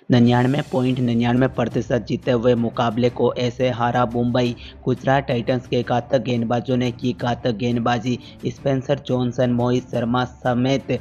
99.99% जीते हुए मुकाबले को ऐसे हारा मुंबई। गुजरात टाइटंस के घातक गेंदबाजों ने की घातक गेंदबाजी। स्पेंसर जॉनसन, मोहित शर्मा समेत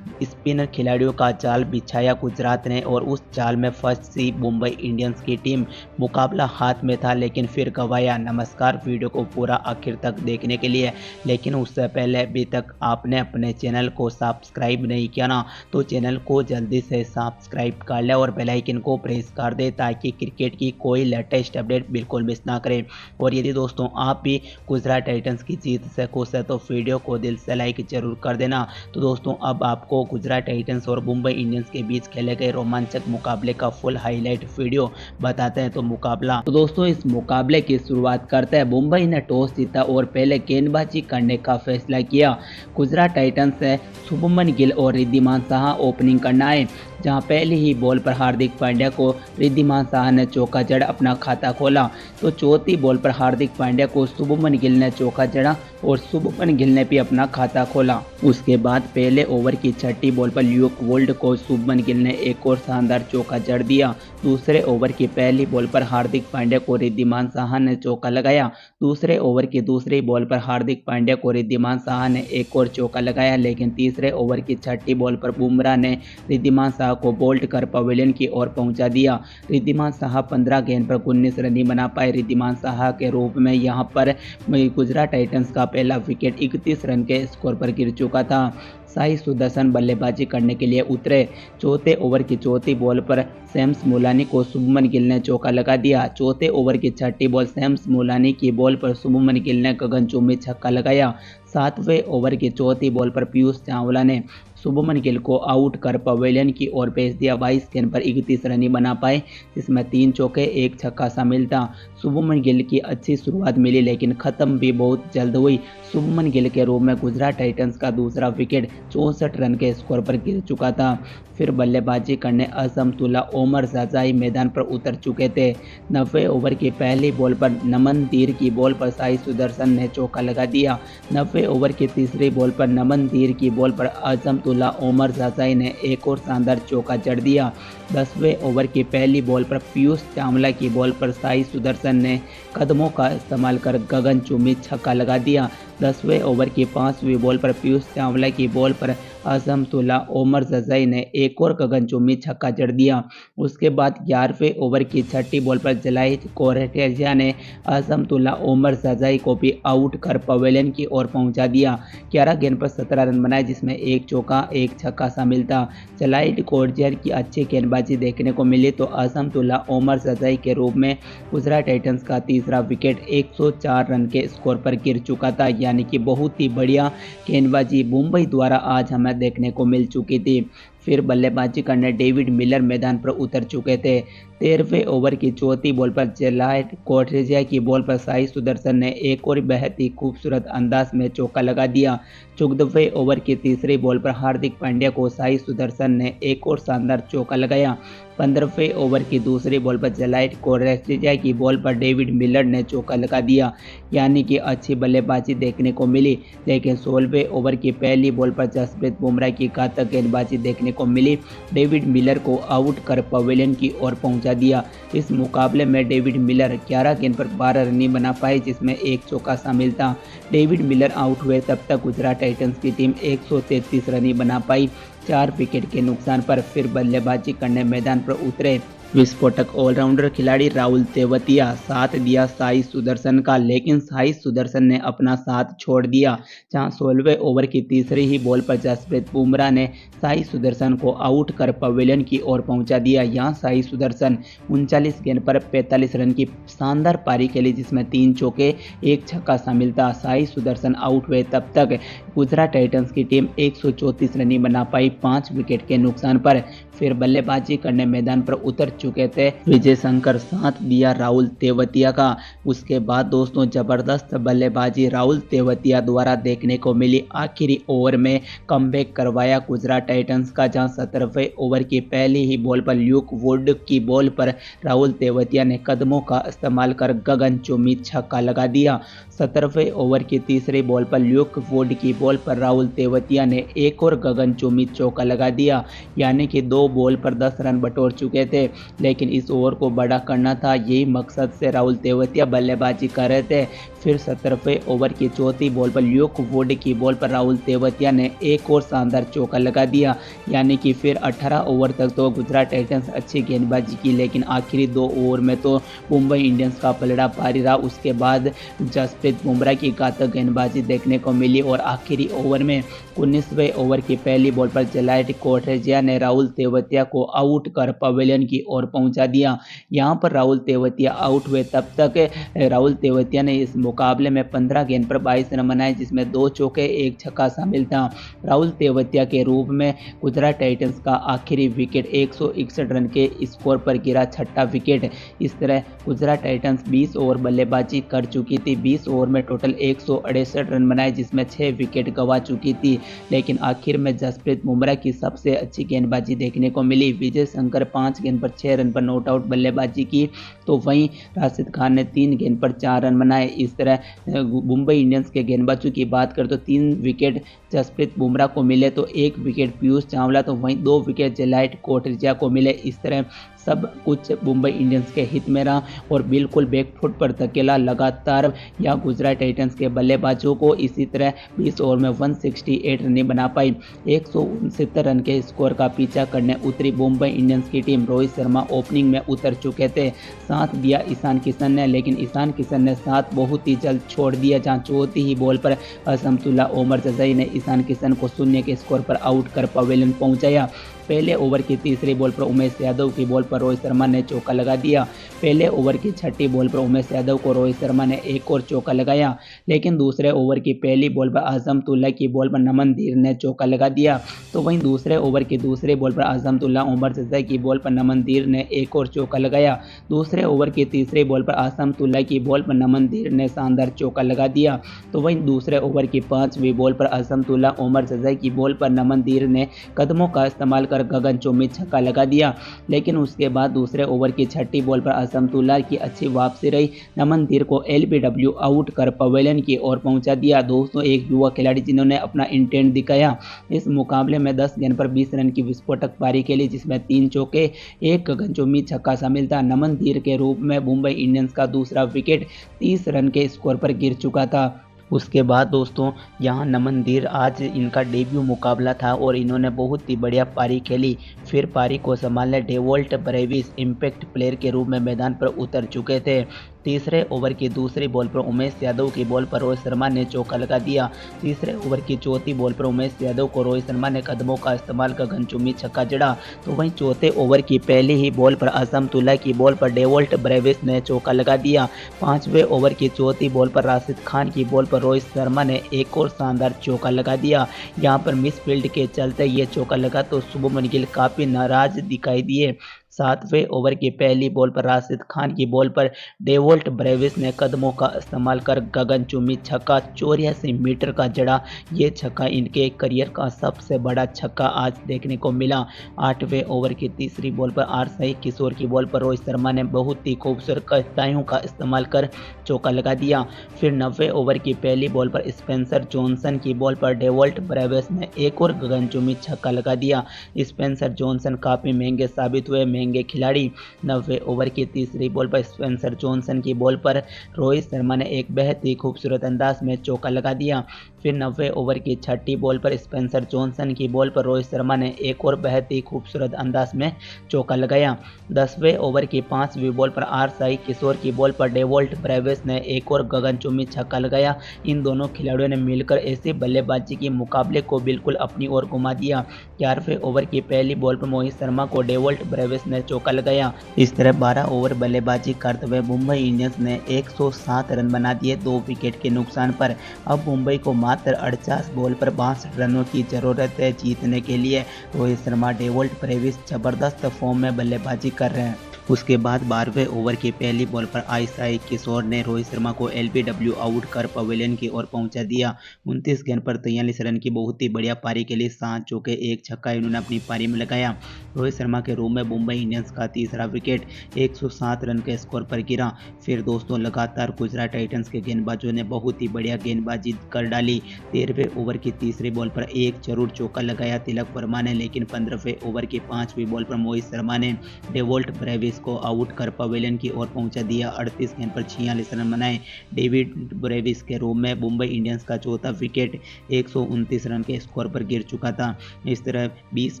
स्पिनर खिलाड़ियों का जाल बिछाया गुजरात ने और उस जाल में फंसी मुंबई इंडियंस की टीम। मुकाबला हाथ में था लेकिन फिर गंवाया। नमस्कार, वीडियो को पूरा आखिर तक देखने के लिए, लेकिन उससे पहले अभी तक आपने अपने चैनल को सब्सक्राइब नहीं किया ना, तो चैनल को जल्दी से सब्सक्राइब कर ले और बेल आइकन को प्रेस कर दे ताकि क्रिकेट की कोई लेटेस्ट अपडेट बिल्कुल मिस ना करें। और यदि दोस्तों आप भी गुजरात टाइटंस की जीत से खुश है तो वीडियो को दिल से लाइक जरूर कर देना। तो दोस्तों अब आपको गुजरात टाइटंस और मुंबई इंडियंस के बीच खेले गए रोमांचक मुकाबले का फुल हाईलाइट वीडियो बताते हैं। तो दोस्तों इस मुकाबले की शुरुआत करते हैं। मुंबई ने टॉस जीता और पहले गेंदबाजी करने का फैसला किया। गुजरात टाइटंस से शुभमन गिल और रिद्धिमान साहा ओपनिंग करना है, जहां पहली ही बॉल पर हार्दिक पांड्या को रिद्धिमान साहा ने चौका जड़ अपना खाता खोला। तो चौथी बॉल पर हार्दिक पांड्या को शुभमन गिल ने चौका जड़ा और शुभमन गिल ने भी अपना खाता खोला। उसके बाद पहले ओवर की छठी बॉल पर ल्यूक वोल्ड को शुभमन गिल ने एक और शानदार चौका जड़ दिया। दूसरे ओवर की पहली बॉल पर हार्दिक पांड्या को रिद्धिमान साहा ने चौका लगाया। दूसरे ओवर की दूसरी बॉल पर हार्दिक पांड्या को रिद्धिमान साहा ने एक और चौका लगाया, लेकिन तीसरे ओवर की छठी बॉल पर बुमराह ने रिद्धिमान साहा को बोल्ट कर पवेलियन की ओर पहुंचा दिया। रिद्धिमान साहा 15 गेंद पर 19 रन ही बना पाए। रिद्धिमान साहा के रूप में यहां पर गुजरात टाइटंस का पहला विकेट 31 रन के स्कोर पर गिर चुका था। साई सुदर्शन बल्लेबाजी करने के लिए उतरे। चौथे ओवर की चौथी बॉल पर सैम्स मुलानी को शुभमन गिल ने चौका लगा दिया। चौथे ओवर की छठी बॉल सैम्स मुलानी की बॉल पर शुभमन गिल ने गगनचुंबी छक्का लगाया। सातवें ओवर की चौथी बॉल पर पीयूष चावला ने शुभमन गिल को आउट कर पवेलियन की ओर भेज दिया। 22 गेंद पर 31 रन ही बना पाए, जिसमें 3 चौके 1 छक्का शामिल था। शुभमन गिल की अच्छी शुरुआत मिली लेकिन खत्म भी बहुत जल्द हुई। शुभमन गिल के रूप में गुजरात टाइटंस का दूसरा विकेट 64 रन के स्कोर पर गिर चुका था। फिर बल्लेबाजी करने असमतुल्ला ओमर जाजाई मैदान पर उतर चुके थे। 90 ओवर की पहली बॉल पर नमन धीर की बॉल पर साई सुदर्शन ने चौका लगा दिया। 90 ओवर की तीसरी बॉल पर नमन धीर की बॉल पर असमतुल्ला ओमर जाजाई ने एक और शानदार चौका जड़ दिया। 10वें ओवर की पहली बॉल पर पीयूष चावला की बॉल पर साई सुदर्शन ने कदमों का इस्तेमाल कर गगनचुंबी छक्का लगा दिया। 10वें ओवर की 5वीं बॉल पर पीयूष चावला की बॉल पर असमतुल्ला ओमर जाजाई ने एक और गगनचुंबी छक्का जड़ दिया। उसके बाद 11वें ओवर की छठी बॉल पर जलाइज कोरेटिया ने असमतुल्ला ओमर जाजाई को भी आउट कर पवेलियन की ओर पहुंचा दिया। 11 गेंद पर 17 रन बनाए, जिसमें एक चौका 1 छक्का शामिल था। जलाइड कोरेटिया की अच्छी गेंदबाजी देखने को मिली तो असमतुल्ला ओमर जाजाई के रूप में गुजरात टाइटंस का तीसरा विकेट 104 रन के स्कोर पर गिर चुका था। यानी कि बहुत ही बढ़िया गेंदबाजी मुंबई द्वारा आज हमें देखने को मिल चुकी थी। फिर बल्लेबाजी करने डेविड मिलर मैदान पर उतर चुके थे। 13वें ओवर की चौथी बॉल पर जेलाइट कोरेटिया की बॉल पर साई सुदर्शन ने एक और बेहद ही खूबसूरत अंदाज में चौका लगा दिया। 14वें ओवर की तीसरी बॉल पर हार्दिक पांड्या को साई सुदर्शन ने एक और शानदार चौका लगाया। 15वें ओवर की दूसरी बॉल पर जेलाइट कोरेटिया की बॉल पर डेविड मिलर ने चौका लगा दिया। यानी कि अच्छी बल्लेबाजी देखने को मिली, लेकिन 16वें ओवर की पहली बॉल पर जसप्रीत बुमराह की घातक गेंदबाजी देखने को मिली। डेविड मिलर को आउट कर पवेलियन की ओर पहुंचा दिया। इस मुकाबले में डेविड मिलर 11 गेंद पर 12 रन बना पाए, जिसमें एक चौका शामिल था। डेविड मिलर आउट हुए तब तक गुजरात टाइटंस की टीम 133 रन बना पाई, 4 विकेट के नुकसान पर। फिर बल्लेबाजी करने मैदान पर उतरे विस्फोटक ऑलराउंडर खिलाड़ी राहुल तेवतिया। साथ दिया साई सुदर्शन का, लेकिन साई सुदर्शन ने अपना साथ छोड़ दिया। जहां 16वें ओवर की तीसरी ही बॉल पर जसप्रीत बुमराह ने साई सुदर्शन को आउट कर पवेलियन की ओर पहुंचा दिया। यहां साई सुदर्शन 39 गेंद पर 45 रन की शानदार पारी खेली, जिसमें 3 चौके 1 छक्का शामिल था। साई सुदर्शन आउट हुए तब तक गुजरात टाइटंस की टीम 134 रन बना पाई, 5 विकेट के नुकसान पर। फिर बल्लेबाजी करने मैदान पर उतर चुके थे विजय शंकर, साथ दिया राहुल तेवतिया का। उसके बाद दोस्तों जबरदस्त बल्लेबाजी राहुल तेवतिया द्वारा देखने को मिली। आखिरी ओवर में कमबैक करवाया गुजरात टाइटंस का, जहां 17वें ओवर की पहली ही बॉल पर ल्यूक वुड की बॉल पर राहुल तेवतिया ने कदमों का इस्तेमाल कर गगनचुंबी छक्का लगा दिया। 17वें ओवर की तीसरी बॉल पर ल्यूक वुड की बॉल पर राहुल तेवतिया ने एक और गगनचुंबी चौका लगा दिया, यानी कि 2 बॉल पर 10 रन बटोर चुके थे। लेकिन इस ओवर को बड़ा करना था, यही मकसद से राहुल तेवतिया बल्लेबाजी कर रहे थे। फिर 17वें ओवर की चौथी बॉल पर ल्यूक वुड की बॉल पर राहुल तेवतिया ने एक और शानदार चौका लगा दिया, यानी कि फिर 18 ओवर तक तो गुजरात टाइटंस अच्छी गेंदबाजी की, लेकिन आखिरी 2 ओवर में तो मुंबई इंडियंस का पलड़ा भारी रहा। उसके बाद जसप्रीत बुमराह की घातक गेंदबाजी देखने को मिली और आखिरी ओवर में 19वें ओवर की पहली बॉल पर जलाइट कोटरेजिया ने राहुल तेवतिया को आउट कर पवेलियन की ओर पहुंचा दिया। यहां पर राहुल तेवतिया आउट हुए, तब तक राहुल तेवतिया ने इस मुकाबले में 15 गेंद पर 22 रन बनाए, जिसमें 2 चौके 1 छक्का शामिल था। राहुल तेवतिया के रूप में गुजरात टाइटंस का आखिरी विकेट 161 रन के स्कोर पर गिरा, छठा विकेट। इस तरह गुजरात टाइटंस 20 ओवर बल्लेबाजी कर चुकी थी। 20 ओवर में टोटल 168 रन बनाए, जिसमें 6 विकेट गंवा चुकी थी। लेकिन आखिर में जसप्रीत बुमराह की सबसे अच्छी गेंदबाजी देखने को मिली। विजय शंकर 5 गेंद पर 6 रन पर नॉट आउट बल्लेबाजी की, तो वहीं राशिद खान ने 3 गेंद पर 4 रन बनाए। इस तरह मुंबई इंडियंस के गेंदबाजों की बात करें तो 3 विकेट जसप्रीत बुमराह को मिले, तो 1 विकेट पीयूष चावला, तो वहीं 2 विकेट जलाइट कोटरेजिया को मिले। इस तरह सब कुछ मुंबई इंडियंस के हित में रहा और बिल्कुल बैकफुट पर धकेला लगातार या गुजरात टाइटंस के बल्लेबाजों को। इसी तरह 20 ओवर में 168 रन बना पाई। 169 रन के स्कोर का पीछा करने उतरी मुंबई इंडियंस की टीम। रोहित शर्मा ओपनिंग में उतर चुके थे, साथ दिया ईशान किशन ने, लेकिन ईशान किशन ने साथ बहुत ही जल्द छोड़ दिया, जहां चौथी ही बॉल पर असमतुल्ला ओमर जजई ने ईशान किशन को 0 के स्कोर पर आउट कर पवेलियन पहुंचाया। पहले ओवर की तीसरी बॉल पर उमेश यादव की बॉल पर रोहित शर्मा ने चौका लगा दिया। पहले ओवर की छठी बॉल पर उमेश यादव को रोहित शर्मा ने एक और चौका लगाया, लेकिन दूसरे ओवर की पहली बॉल पर अजमतुल्ला की बॉल पर नमन धीर ने चौका लगा दिया। तो वहीं दूसरे ओवर की दूसरी बॉल पर अजमतुल्ला उमर जजई की बॉल पर नमन धीर ने एक और चौका लगाया। दूसरे ओवर की तीसरी बॉल पर अजमतुल्ला की बॉल पर नमन धीर ने शानदार चौका लगा दिया। तो वहीं दूसरे ओवर की 5वीं बॉल पर अजमतुल्ला उमर जजई की बॉल पर नमन धीर ने कदमों का इस्तेमाल कर गगनचुंबी छक्का लगा दिया। लेकिन उसके बाद दूसरे ओवर की छठी बॉल पर असमतुल्ला की अच्छी वापसी रही। नमन धीर को एलबीडब्ल्यू आउट कर पवेलियन की ओर पहुंचा दिया। दोस्तों, एक युवा खिलाड़ी जिन्होंने अपना इंटेंट दिखाया। इस मुकाबले में 10 गेंद पर 20 रन की विस्फोटक पारी खेली, जिसमें 3 चौके 1 गगनचुंबी छक्का शामिल था। नमन धीर के रूप में मुंबई इंडियंस का दूसरा विकेट 30 रन के स्कोर पर गिर चुका था। उसके बाद दोस्तों यहाँ नमन धीर आज इनका डेब्यू मुकाबला था और इन्होंने बहुत ही बढ़िया पारी खेली। फिर पारी को संभालने डेवॉल्ट ब्रेविस इम्पैक्ट प्लेयर के रूप में मैदान पर उतर चुके थे। तीसरे ओवर की दूसरी बॉल पर उमेश यादव की बॉल पर रोहित शर्मा ने चौका लगा दिया। तीसरे ओवर की चौथी बॉल पर उमेश यादव को रोहित शर्मा ने कदमों का इस्तेमाल कर गगनचुंबी छक्का जड़ा। तो वहीं चौथे ओवर की पहली ही बॉल पर असमतुल्ला की बॉल पर डेवॉल्ट ब्रेविस ने चौका लगा दिया। 5वें ओवर की चौथी बॉल पर राशिद खान की बॉल पर रोहित शर्मा ने एक और शानदार चौका लगा दिया। यहाँ पर मिसफील्ड के चलते ये चौका लगा तो शुभमन गिल काफी नाराज दिखाई दिए। 7वें ओवर की पहली बॉल पर राशिद खान की बॉल पर डेवॉल्ट ब्रेविस ने कदमों का इस्तेमाल कर गगनचुंबी छक्का 84 मीटर का जड़ा। ये छक्का इनके करियर का सबसे बड़ा छक्का आज देखने को मिला। 8वें ओवर की तीसरी बॉल पर आर साई किशोर की बॉल पर रोहित शर्मा ने बहुत ही खूबसूरत कटाइयों का इस्तेमाल कर चौका लगा दिया। फिर 90वें ओवर की पहली बॉल पर स्पेंसर जॉनसन की बॉल पर डेवॉल्ट ब्रेविस ने एक और गगनचुंबी छक्का लगा दिया। स्पेंसर जॉनसन काफी महंगे साबित हुए, महंगे खिलाड़ी। 90वें ओवर की तीसरी बॉल पर स्पेंसर जॉनसन की बॉल पर रोहित शर्मा ने एक बेहद ही खूबसूरत अंदाज में चौका लगा दिया। फिर 90वें ओवर की छठी बॉल पर स्पेंसर जॉनसन की बॉल पर रोहित शर्मा ने एक और बेहद ही खूबसूरत अंदाज में चौका लगाया। 10वें ओवर की 5वीं बॉल पर आर साई किशोर की बॉल पर डेवॉल्ट ब्रेविस ने एक और गगनचुंबी छक्का लगाया। इन दोनों खिलाड़ियों ने मिलकर ऐसी बल्लेबाजी की मुकाबले को बिल्कुल अपनी ओर घुमा दिया। 11वें ओवर की पहली बॉल पर मोहित शर्मा को डेवॉल्ट ब्रेविस ने चौका लगाया। इस तरह 12 ओवर बल्लेबाजी करते हुए मुंबई इंडियंस ने 107 रन बना दिए 2 विकेट के नुकसान पर। अब मुंबई को मात्र 48 बॉल पर 62 रनों की जरूरत है जीतने के लिए। रोहित शर्मा, डेवॉल्ट ब्रेविस जबरदस्त फॉर्म में बल्लेबाजी कर रहे हैं। उसके बाद 12वें ओवर की पहली बॉल पर साई किशोर ने रोहित शर्मा को एलबीडब्ल्यू आउट कर पवेलियन की ओर पहुंचा दिया। 29 गेंद पर 43 रन की बहुत ही बढ़िया पारी के लिए 7 चौके 1 छक्का इन्होंने अपनी पारी में लगाया। रोहित शर्मा के रूम में मुंबई इंडियंस का तीसरा विकेट 107 रन के स्कोर पर गिरा। फिर दोस्तों लगातार गुजरात टाइटंस के गेंदबाजों ने बहुत ही बढ़िया गेंदबाजी कर डाली। 13वें ओवर की तीसरी बॉल पर एक जरूर चौका लगाया तिलक वर्मा ने, लेकिन 15वें ओवर की 5वीं बॉल पर मोहित शर्मा ने डेवॉल्ट ब्रेविस को आउट कर पवेलियन की ओर पहुंचा दिया। 38 गेंद पर 46 रन बनाए। डेविड ब्रेविस के रूम में मुंबई इंडियंस का चौथा विकेट 129 रन के स्कोर पर गिर चुका था। इस तरह 20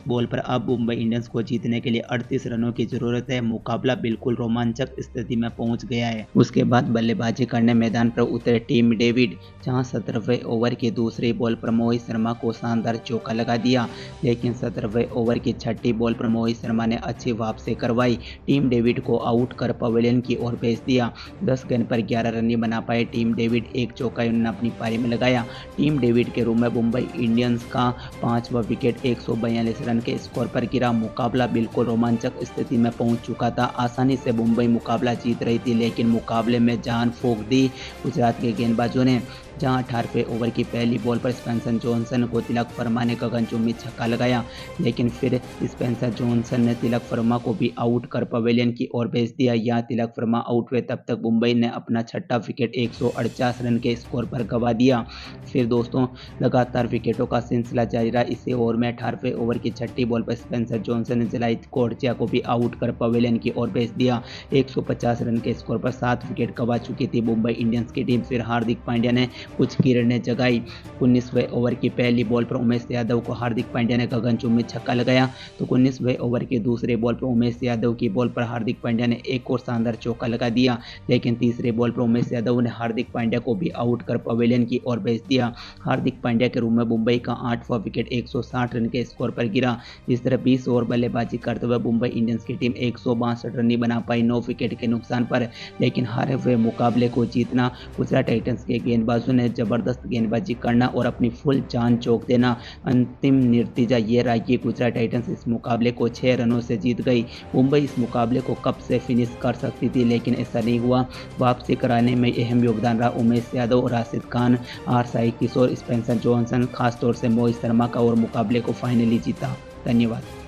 बॉल पर अब मुंबई इंडियंस को जीतने के लिए 38 रनों की जरूरत है। मुकाबला बिल्कुल रोमांचक स्थिति में पहुंच गया है। उसके बाद बल्लेबाजी करने मैदान पर उतरे टीम डेविड, जहां 17वें ओवर की दूसरी बॉल पर मोहित शर्मा को शानदार चौका लगा दिया, लेकिन 17वें ओवर की छठी बॉल पर मोहित शर्मा ने अच्छी वापसी करवाई। टीम डेविड को आउट कर पवेलियन की ओर भेज दिया। 10 गेंद पर 11 रन नहीं बना पाए टीम डेविड, एक चौका उन्होंने अपनी पारी में लगाया। टीम डेविड के रूम में मुंबई इंडियंस का 5वां विकेट 142 रन के स्कोर पर गिरा। मुकाबला बिल्कुल रोमांचक स्थिति में पहुंच चुका था। आसानी से मुंबई मुकाबला जीत रही थी, लेकिन मुकाबले में जान फूंक दी गुजरात के गेंदबाजों ने, जहां 18वें ओवर की पहली बॉल पर स्पेंसर जॉनसन को तिलक वर्मा ने गगनचुंबी छक्का लगाया, लेकिन फिर स्पेंसर जॉनसन ने तिलक वर्मा को भी आउट कर पवेलियन की ओर भेज दिया। यहां तिलक वर्मा आउट हुए तब तक मुंबई ने अपना छठा विकेट 148 रन के स्कोर पर गंवा दिया। फिर दोस्तों लगातार विकेटों का सिलसिला जारी रहा। इसी ओवर में 18वें ओवर की छठी बॉल पर स्पेंसर जॉनसन ने जलाइथ कोर्चिया को भी आउट कर पवेलियन की ओर भेज दिया। 150 रन के स्कोर पर 7 विकेट गंवा चुकी थी मुंबई इंडियंस की टीम। फिर हार्दिक पांड्या ने कुछ किरणें जगाई। 19वें ओवर की पहली बॉल पर उमेश यादव को हार्दिक पांड्या ने गगनचुंबी छक्का लगाया, तो 19वें ओवर की दूसरी बॉल पर उमेश यादव की बॉल पर हार्दिक पांड्या ने एक और शानदार चौका लगा दिया, लेकिन तीसरी बॉल पर उमेश यादव ने हार्दिक पांड्या को भी आउट कर पवेलियन की ओर भेज दिया। हार्दिक पांड्या के रूम में मुंबई का 8वां विकेट 160 रन के स्कोर पर गिरा। इस तरह 20 ओवर बल्लेबाजी करते हुए मुंबई इंडियंस की टीम 162 रन नहीं बना पाई 9 विकेट के नुकसान पर, लेकिन हारे हुए मुकाबले को जीतना गुजरात टाइटंस के गेंदबाजों ने जबरदस्त गेंदबाजी करना और अपनी फुल जान चौंक देना। अंतिम नतीजा ये रहा कि गुजरात टाइटंस इस मुकाबले को 6 रनों से जीत गई। मुंबई इस मुकाबले को कब से फिनिश कर सकती थी, लेकिन ऐसा नहीं हुआ। वापसी कराने में अहम योगदान रहा उमेश यादव, राशिद खान, साई किशोर, स्पेंसर जॉनसन, खासतौर से मोहित शर्मा का, और मुकाबले को फाइनली जीता। धन्यवाद।